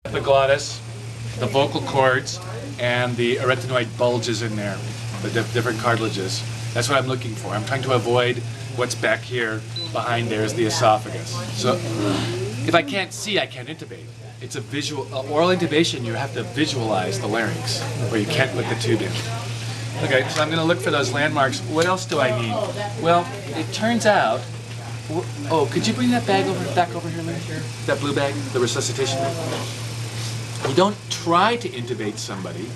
epiglottis, the vocal cords, and the arytenoid bulges in there, the different cartilages. That's what I'm looking for. I'm trying to avoid what's back here behind there is the esophagus. So if I can't see, I can't intubate. It's a visual, oral intubation, you have to visualize the larynx, where you can't put the tube in. Okay, so I'm going to look for those landmarks. What else do I need? Well, it turns out, oh, could you bring that bag back over here, Lynn? That blue bag, the resuscitation bag? You don't try to intubate somebody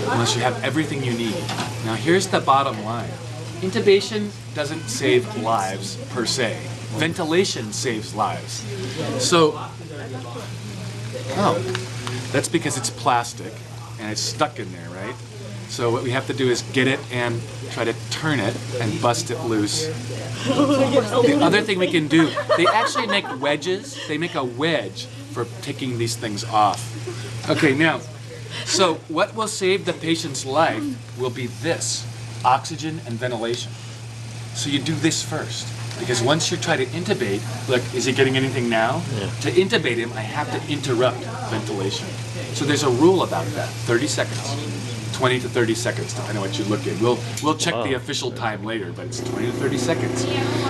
unless you have everything you need. Now here's the bottom line. Intubation doesn't save lives per se. Ventilation saves lives. So, that's because it's plastic and it's stuck in there, right? So what we have to do is get it and try to turn it and bust it loose. The other thing we can do, they actually make wedges. They make a wedge for taking these things off. Okay, now, so what will save the patient's life will be this, oxygen and ventilation. So you do this first, because once you try to intubate, look, is he getting anything now? Yeah. To intubate him, I have to interrupt ventilation. So there's a rule about that, 30 seconds. 20 to 30 seconds, depending on what you look at. We'll check the official time later, but it's 20 to 30 seconds.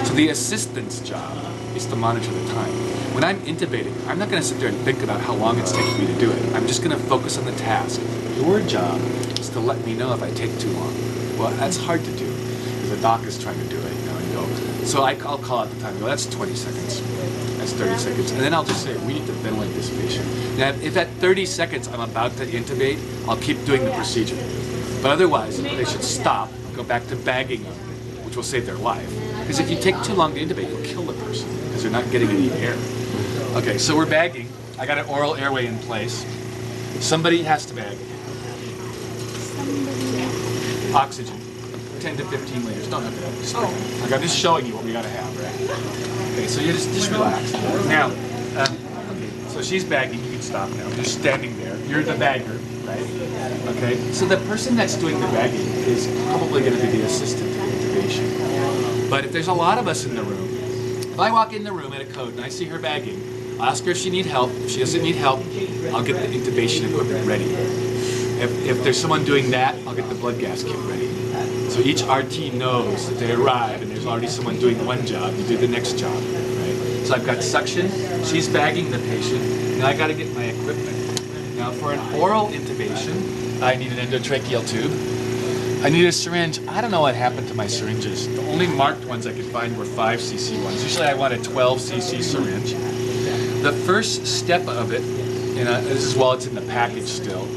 So the assistant's job is to monitor the time. When I'm intubating, I'm not going to sit there and think about how long it's taking me to do it. I'm just going to focus on the task. Your job is to let me know if I take too long. Well, that's hard to do, because the doc is trying to do it, and go. So I'll call out the time and go, that's 20 seconds. That's 30 seconds. And then I'll just say, we need to ventilate this patient. Now, if at 30 seconds I'm about to intubate, I'll keep doing the procedure. But otherwise, they should stop, go back to bagging them, which will save their life. Because if you take too long to intubate, you'll kill the person, because they're not getting any air. Okay, so we're bagging. I got an oral airway in place. Somebody has to bag. Oxygen, 10 to 15 liters. Don't have to. Just like I'm just showing you what we got to have, right? Okay, so you just relax. Now, okay, so she's bagging. You can stop now. Just standing there. You're the bagger, right? Okay. So the person that's doing the bagging is probably going to be the assistant to intubation. But if there's a lot of us in the room, if I walk in the room at a code and I see her bagging, I'll ask her if she needs help. If she doesn't need help, I'll get the intubation equipment ready. If there's someone doing that, I'll get the blood gas kit ready. So each RT knows that they arrive and there's already someone doing one job, you do the next job, right? So I've got suction, she's bagging the patient, and I gotta get my equipment. Now for an oral intubation, I need an endotracheal tube. I need a syringe. I don't know what happened to my syringes. The only marked ones I could find were 5cc ones. Usually I want a 12cc syringe. The first step of it, and this is while it's in the package still,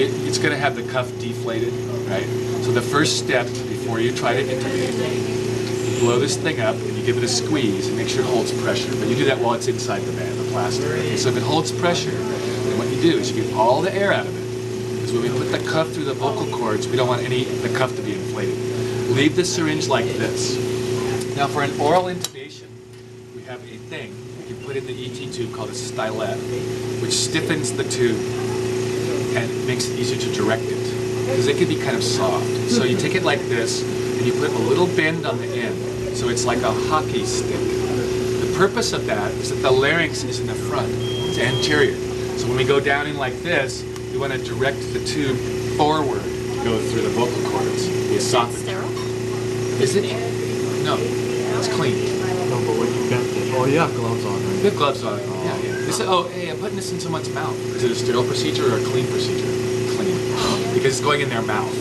it's going to have the cuff deflated, right? So the first step before you try to intubate, you blow this thing up and you give it a squeeze and make sure it holds pressure. But you do that while it's inside the bag, the plastic. Okay? So if it holds pressure, then what you do is you get all the air out of it. Because when we put the cuff through the vocal cords, we don't want the cuff to be inflated. Leave the syringe like this. Now for an oral intubation, we have a thing we can put in the ET tube called a stylet, which stiffens the tube and it makes it easier to direct it, because it can be kind of soft. So you take it like this, and you put a little bend on the end, so it's like a hockey stick. The purpose of that is that the larynx is in the front, it's anterior. So when we go down in like this, we want to direct the tube forward to go through the vocal cords, the esophagus. Is it? No, it's clean. No, but what you got there? Oh, you have gloves on, right? We have gloves on. Yeah, yeah. They said, oh, hey, I'm putting this in someone's mouth. Is it a sterile procedure or a clean procedure? Clean. Because it's going in their mouth.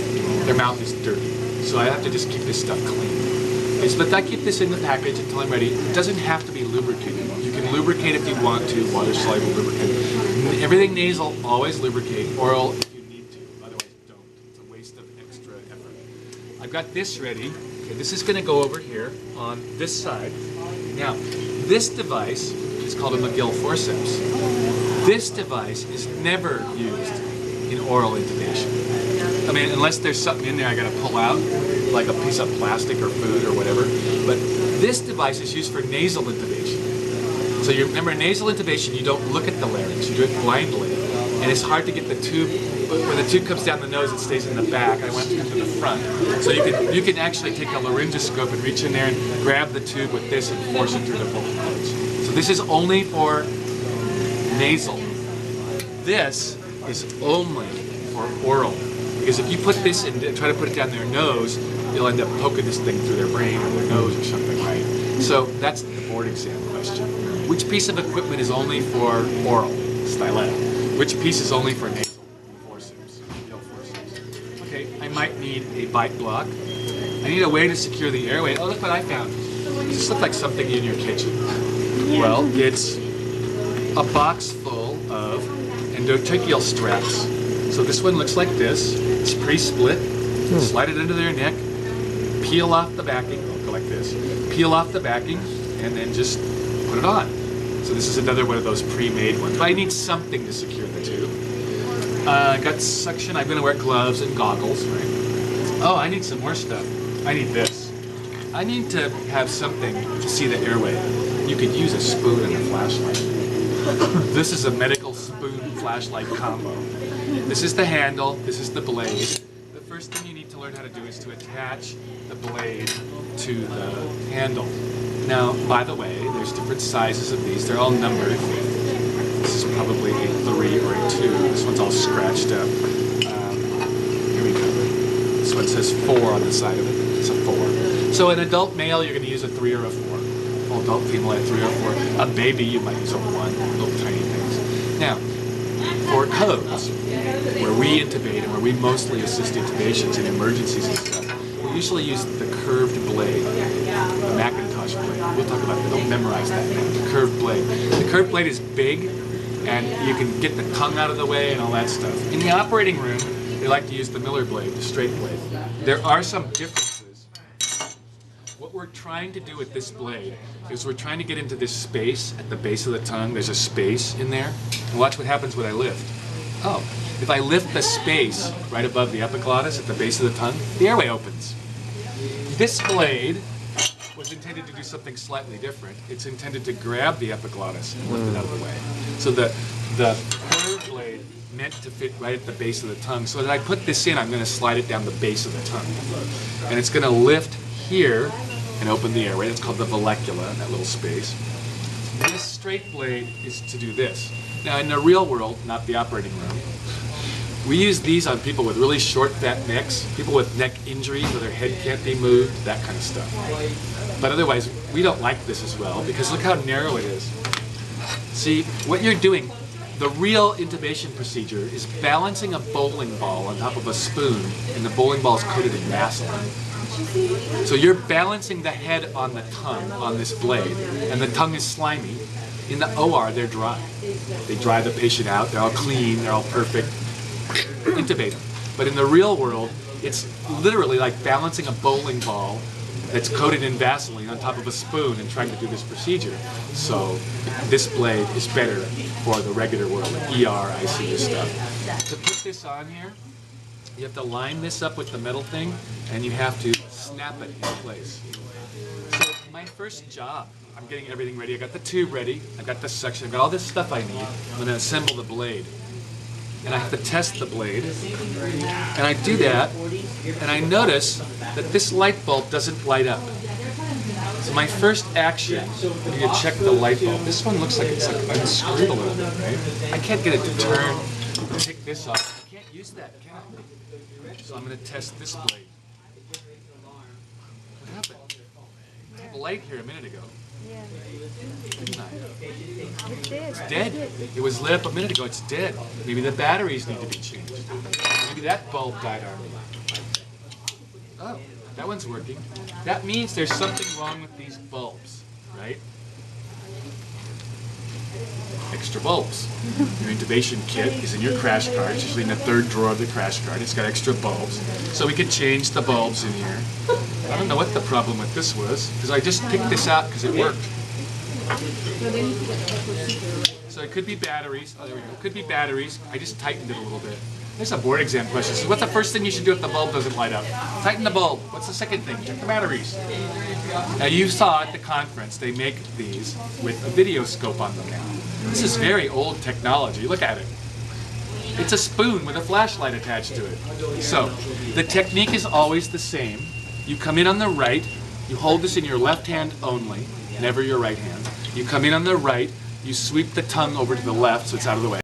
Their mouth is dirty. So I have to just keep this stuff clean. Okay, so but I keep this in the package until I'm ready. It doesn't have to be lubricated. You can lubricate if you want to, water-soluble lubricant. Everything nasal, always lubricate. Oral, if you need to. Otherwise, don't. It's a waste of extra effort. I've got this ready. Okay, this is going to go over here on this side. Now, this device is called a McGill forceps. This device is never used in oral intubation. I mean, unless there's something in there I got to pull out, like a piece of plastic or food or whatever. But this device is used for nasal intubation. So you remember, nasal intubation, you don't look at the larynx, you do it blindly. And it's hard to get the tube, when the tube comes down the nose, it stays in the back. I went to the front. So you can actually take a laryngoscope and reach in there and grab the tube with this and force it through the vocal cords. So this is only for nasal this is only for oral. Because if you put this in, try to put it down their nose, you'll end up poking this thing through their brain or their nose or something, right? So that's the board exam question. Which piece of equipment is only for oral, stiletto? Which piece is only for nasal, forceps, forceps? Okay, I might need a bite block. I need a way to secure the airway. Oh, look what I found. Does this look like something in your kitchen? Well, it's a box full of endotracheal straps. So this one looks like this. It's pre-split. Slide it into their neck, peel off the backing, go like this, peel off the backing, and then just put it on. So this is another one of those pre-made ones. But I need something to secure the tube. I got suction. I'm going to wear gloves and goggles, right? Oh, I need some more stuff. I need this. I need to have something to see the airway. You could use a spoon and a flashlight. This is a medical spoon flashlight combo. This is the handle, this is the blade. The first thing you need to learn how to do is to attach the blade to the handle. Now, by the way, there's different sizes of these. They're all numbered. This is probably a 3 or a 2. This one's all scratched up. Here we go. This one says 4 on the side of it. It's a 4. So an adult male, you're going to use a 3 or a 4. An adult female, a 3 or a 4. A baby, you might use a 1. Little tiny things. Now, for codes, where we intubate and where we mostly assist intubations in emergencies and stuff, we usually use the curved blade, the Macintosh blade. We'll talk about that. Don't memorize that now. The curved blade. The curved blade is big, and you can get the tongue out of the way and all that stuff. In the operating room, they like to use the Miller blade, the straight blade. There are some differences. What we're trying to do with this blade is we're trying to get into this space at the base of the tongue. There's a space in there. And watch what happens when I lift. Oh, if I lift the space right above the epiglottis at the base of the tongue, the airway opens. This blade was intended to do something slightly different. It's intended to grab the epiglottis and lift it out of the way. So the curved blade meant to fit right at the base of the tongue. So as I put this in, I'm going to slide it down the base of the tongue. And it's going to lift here and open the airway. That's called the vallecula, that little space. This straight blade is to do this. Now in the real world, not the operating room, we use these on people with really short, fat necks, people with neck injuries where their head can't be moved, that kind of stuff. But otherwise, we don't like this as well because look how narrow it is. See, what you're doing, the real intubation procedure is balancing a bowling ball on top of a spoon, and the bowling ball is coated in vaseline. So you're balancing the head on the tongue on this blade, and the tongue is slimy. In the OR, they're dry. They dry the patient out, they're all clean, they're all perfect. Intubate them. But in the real world, it's literally like balancing a bowling ball that's coated in Vaseline on top of a spoon and trying to do this procedure. So this blade is better for the regular world, like ER, ICU stuff. To put this on here, you have to line this up with the metal thing, and you have to snap it in place. So my first job, I'm getting everything ready. I got the tube ready, I got the suction, I got all this stuff I need. I'm going to assemble the blade. And I have to test the blade. And I do that, and I notice that this light bulb doesn't light up. So my first action, I need to check the light bulb. This one looks like it's like unscrewed a little bit, right? I can't get it to turn, take this off. I can't use that, can I? So I'm going to test this blade. What happened? I had a light here a minute ago. Yeah. Didn't I? It's dead. It's dead. It was lit up a minute ago. It's dead. Maybe the batteries need to be changed. Maybe that bulb died on me. Oh, that one's working. That means there's something wrong with these bulbs, right? Extra bulbs. Your intubation kit is in your crash cart. It's usually in the third drawer of the crash cart. It's got extra bulbs. So we could change the bulbs in here. I don't know what the problem with this was, because I just picked this out because it worked. So it could be batteries. Oh, there we go. It could be batteries. I just tightened it a little bit. There's a board exam question. So what's the first thing you should do if the bulb doesn't light up? Tighten the bulb. What's the second thing? Check the batteries. Now you saw at the conference they make these with a video scope on them now. This is very old technology. Look at it. It's a spoon with a flashlight attached to it. So the technique is always the same. You come in on the right, you hold this in your left hand only, never your right hand. You come in on the right, you sweep the tongue over to the left so it's out of the way.